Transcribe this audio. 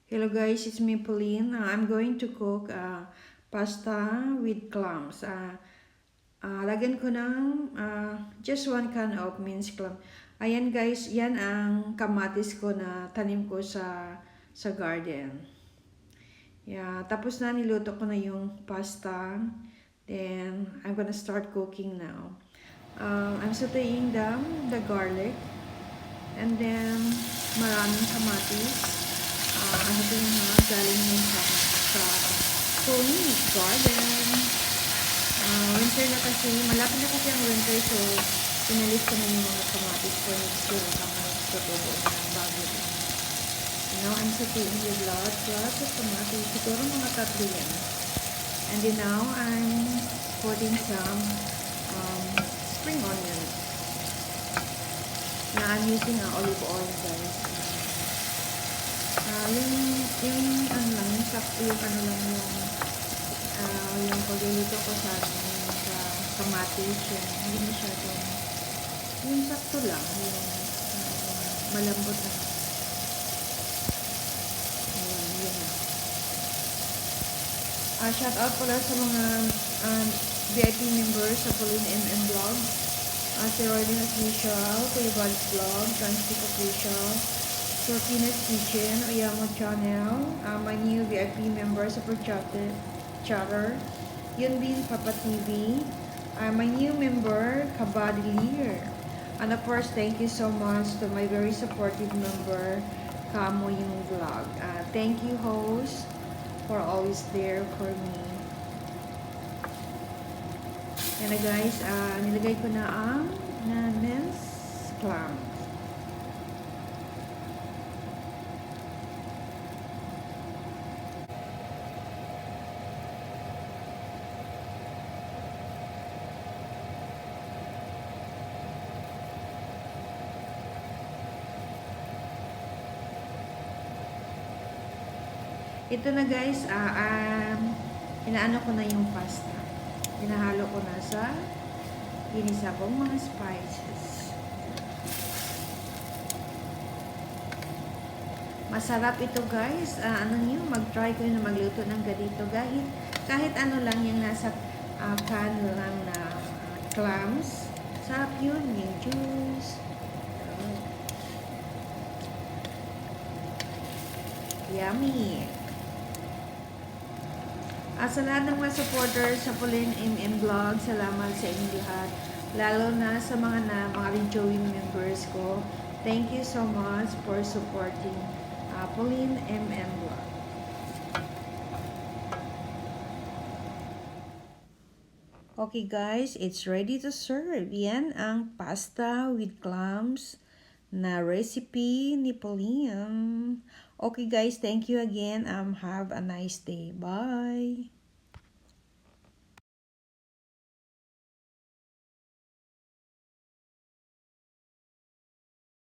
Hello guys, it's me Pauline. I'm going to cook pasta with clams. Lagyan ko ng just 1 can of minced clam. Ayan guys, yan ang kamatis ko na tanim ko sa garden. Yeah, tapos na niluto ko na yung pasta. Then I'm gonna start cooking now. I'm sauteing the garlic and then maraming kamatis. Ano po yung mga galing yun sa Tony Garden. Winter na kasi, malapit na kasi ang winter, so pinalis ko na yung mga kamatis for next year. Kama tutubo na bago din. Now, I'm sauteing with lots of kamatis. Siguro mga 3 yan. And then now, I'm putting some spring onions. Now, I'm using olive oil, guys. Yung ano lang, yung sakto, yung ano lang yung pagluluto ko sa kamatis, hindi masyadong, yung sakto lang, yung malambot na. Yun na. Shout out pala sa mga VIP members sa PauleenMM vlog. Si Rodin Official, Kuya Bud's Vlog, Transtic Official, Sortina's Kitchen, Oyamo Channel, my new VIP member, Super Chatter, Yunbin Papa TV, my new member, Kabadilir. And of course, thank you so much to my very supportive member, Kamo Yung Vlog. Thank you, host, for always there for me. And guys, nilagay ko na ang minced clams. Ito na guys, inaano ko na yung pasta. Pinahalo ko na sa ginisa kong mga spices. Masarap ito guys. Ano niyo, mag-try ko na magluto ng ganito. Kahit ano lang yung nasa can lang na clams. Sarap yun, yung juice. Yummy! Sa lahat ng mga supporters sa PauleenMM vlog, salamat sa inyo lahat. Lalo na sa mga rejoin members ko. Thank you so much for supporting PauleenMM vlog. Okay guys, it's ready to serve. Yan ang pasta with clams na recipe ni Pauline. Okay guys, thank you again. Have a nice day. Bye!